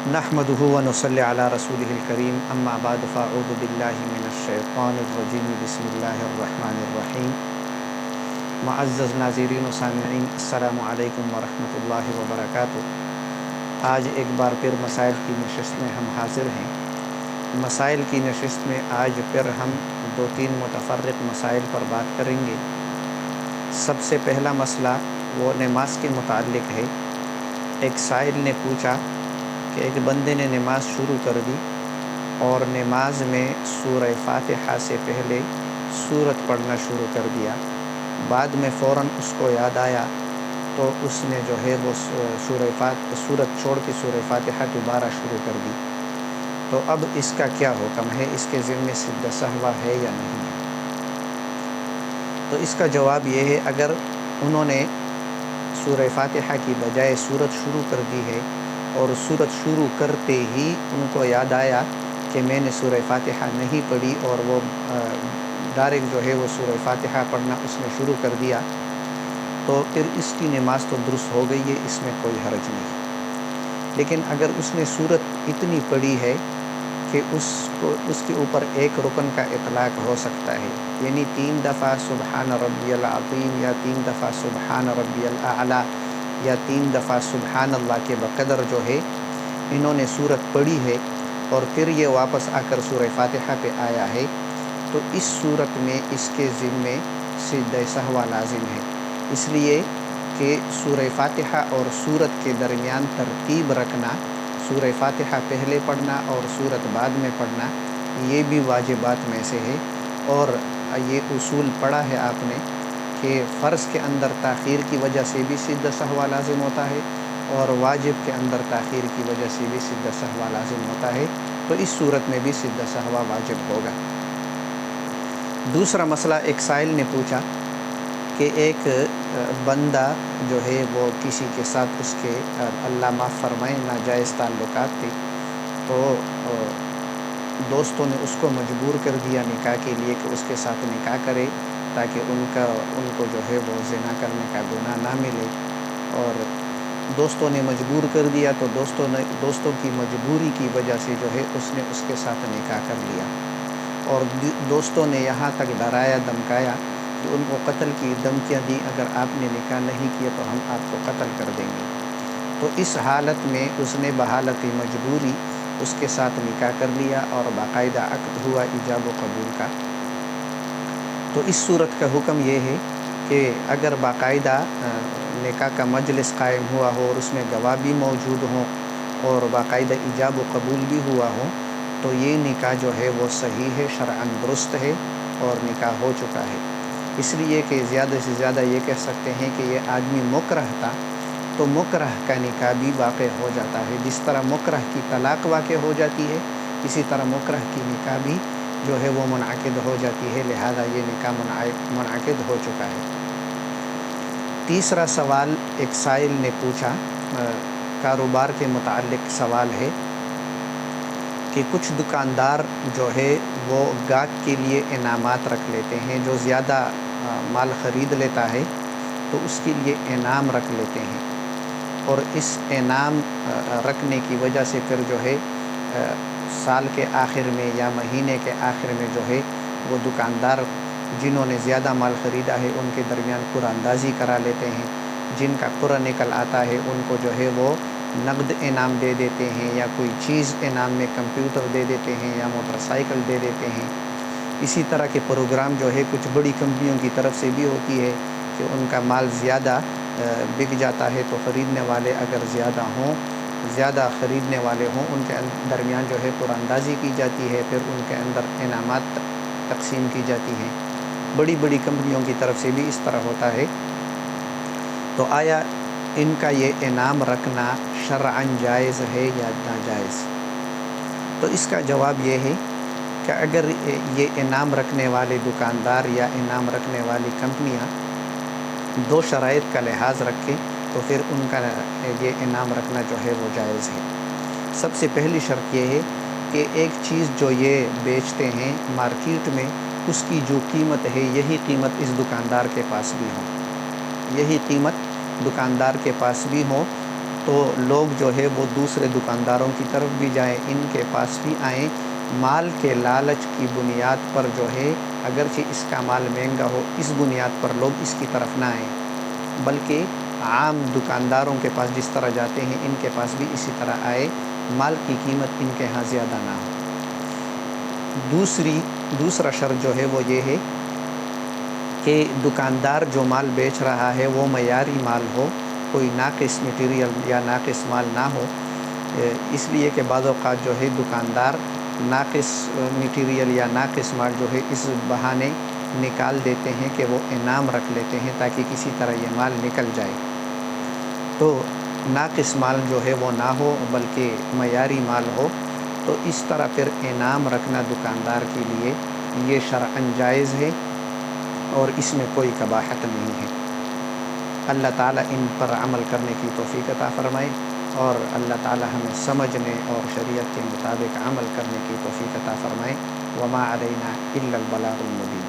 नहमदुहु व नुसल्ली अला रसूलिहिल करीम अम्मा बाद फ़अऊज़ु बिल्लाहि मिनश्शैतानिर रजीम बिस्मिल्लाहिर रहमानिर रहीम। मुअज़्ज़ज़ नाज़रीन व सामिईन, अस्सलामु अलैकुम व रहमतुल्लाहि व बरकातुहू। आज एक बार फिर मसाइल की नशिस्त में हम हाज़िर हैं। मसाइल की नशिस्त में आज फिर हम दो तीन मुतफ़र्रिक़ मसाइल पर बात करेंगे। सबसे पहला मसला वो नमाज के मुताल्लिक़ है। एक साइल ने पूछा कि एक बंदे ने नमाज शुरू कर दी और नमाज में सूरह फ़ातिहा से पहले सूरत पढ़ना शुरू कर दिया। बाद में फ़ौरन उसको याद आया तो उसने जो है वो सूरत छोड़ के सूरह फ़ातिहा दोबारा शुरू कर दी। तो अब इसका क्या हुक्म है, इसके ज़िम्मे सिद्ध सहवा है या नहीं है? तो इसका जवाब ये है, अगर उन्होंने सूरह फ़ातिहा की बजाय सूरत शुरू कर दी है और सूरत शुरू करते ही उनको याद आया कि मैंने सूरह फ़ातिहा नहीं पढ़ी और वो डायरेक्ट जो है वो सूरह फ़ातिहा पढ़ना उसने शुरू कर दिया, तो फिर इसकी नमाज तो दुरुस्त हो गई है, इसमें कोई हर्ज नहीं। लेकिन अगर उसने सूरत इतनी पढ़ी है कि उसके ऊपर एक रुकन का इतलाक़ हो सकता है, यानी 3 दफ़ा सुबहान रब्बियल अज़ीम या 3 दफ़ा सुबहान रब्बियल आला या 3 दफ़ा सुबहान अल्लाह के बक़दर जो है इन्होंने सूरत पढ़ी है और फिर ये वापस आकर सूरह फ़ातिहा पे आया है, तो इस सूरत में इसके ज़िम्मे सिद्ध सहवा लाज़िम है। इसलिए कि सूरह फ़ातिहा और सूरत के दरमियान तरतीब रखना, सूरह फ़ातिहा पहले पढ़ना और सूरत बाद में पढ़ना, ये भी वाजिबात में से है। और ये उसूल पढ़ा है आपने कि फ़र्ज़ के अंदर ताख़ीर की वजह से भी सिद्ध सहवा लाज़िम होता है और वाजिब के अंदर ताख़ीर की वजह से भी सिद्ध सहवा लाज़िम होता है, तो इस सूरत में भी सिद्ध सहवा वाजिब होगा। दूसरा मसला, एक साइल ने पूछा कि एक बंदा जो है वो किसी के साथ उसके अल्लाह माफ़ फरमाए नाजायज़ ताल्लुकात थे, तो दोस्तों ने उसको मजबूर कर दिया निकाह के लिए कि उसके साथ निकाह करे ताकि उनको जो है वो ज़िना करने का गुनाह ना मिले। और दोस्तों ने मजबूर कर दिया तो दोस्तों की मजबूरी की वजह से जो है उसने उसके साथ निकाह कर लिया और दोस्तों ने यहाँ तक डराया धमकाया कि उनको कत्ल की धमकियाँ दी, अगर आपने निकाह नहीं किया तो हम आपको कत्ल कर देंगे। तो इस हालत में उसने बहालत मजबूरी उसके साथ निकाह कर लिया और बाकायदा अक़्द हुआ ईजाब व कबूल का। तो इस सूरत का हुक्म ये है कि अगर बाकायदा निकाह का मजलिस कायम हुआ हो और उसमें गवाह भी मौजूद हों और बाकायदा ईजाब व कबूल भी हुआ हो, तो ये निकाह जो है वो सही है, शरअन दुरुस्त है और निकाह हो चुका है। इसलिए कि ज़्यादा से ज़्यादा ये कह सकते हैं कि ये आदमी मुकरह था, तो मुकरह का निकाह भी वाक़ हो जाता है। जिस तरह मुकरह की तलाक़ वाक़ हो जाती है, इसी तरह मुकरह की निकाह भी जो है वो मुनअक़िद हो जाती है, लिहाजा ये निकाह मुनअक़िद हो चुका है। तीसरा सवाल एक साइल ने पूछा, कारोबार के मुताल्लिक़ सवाल है कि कुछ दुकानदार जो है वो गाहक के लिए इनामात रख लेते हैं, जो ज़्यादा माल ख़रीद लेता है तो उसके लिए इनाम रख लेते हैं और इस इनाम रखने की वजह से फिर जो है साल के आखिर में या महीने के आखिर में जो है वो दुकानदार जिन्होंने ज़्यादा माल ख़रीदा है उनके दरमियान कुरानंदाज़ी करा लेते हैं। जिनका कुरा निकल आता है उनको जो है वो नक़द इनाम दे देते हैं या कोई चीज़ इनाम में कंप्यूटर दे देते हैं या मोटरसाइकिल दे देते हैं। इसी तरह के प्रोग्राम जो है कुछ बड़ी कंपनियों की तरफ से भी होती है कि उनका माल ज़्यादा बिक जाता है तो ख़रीदने वाले अगर ज़्यादा ख़रीदने वाले हों उनके दरमियान जो है कुरानंदाज़ी की जाती है, फिर उनके अंदर इनामात तक़सीम की जाती हैं। बड़ी बड़ी कंपनियों की तरफ से भी इस तरह होता है। तो आया इनका ये इनाम रखना शरअन जायज़ है या नाजायज़? तो इसका जवाब ये है कि अगर ये इनाम रखने वाले दुकानदार या इनाम रखने वाली कंपनियां दो शराइत का लिहाज रखें तो फिर उनका ये इनाम रखना जो है वो जायज़ है। सबसे पहली शर्त ये है कि एक चीज़ जो ये बेचते हैं मार्केट में, उसकी जो कीमत है यही कीमत इस दुकानदार के पास भी हो, यही कीमत दुकानदार के पास भी हो, تو لوگ جو ہے وہ دوسرے دکانداروں کی طرف بھی جائیں، ان کے پاس بھی آئیں، مال کے لالچ کی بنیاد پر جو ہے اگرچہ اس کا مال مہنگا ہو، اس بنیاد پر لوگ اس کی طرف نہ آئیں، بلکہ عام دکانداروں کے پاس جس طرح جاتے ہیں ان کے پاس بھی اسی طرح آئے، مال کی قیمت ان کے ہاں زیادہ نہ ہو۔ دوسرا شرط جو ہے وہ یہ ہے کہ دکاندار جو مال بیچ رہا ہے وہ معیاری مال ہو، کوئی ناقص مٹیریل یا ناقص مال نہ ہو، اس لیے کہ بعض اوقات جو ہے دکاندار ناقص مٹیریل یا ناقص مال جو ہے اس بہانے نکال دیتے ہیں کہ وہ انعام رکھ لیتے ہیں تاکہ کسی طرح یہ مال نکل جائے۔ تو ناقص مال جو ہے وہ نہ ہو بلکہ معیاری مال ہو، تو اس طرح پھر انعام رکھنا دکاندار کے لیے یہ شرعاً جائز ہے اور اس میں کوئی قباحت نہیں ہے۔ اللہ تعالیٰ ان پر عمل کرنے کی توفیق عطا فرمائے، اور اللہ تعالیٰ ہمیں سمجھنے اور شریعت کے مطابق عمل کرنے کی توفیق عطا فرمائے۔ وما علینا الا البلاغ المبین۔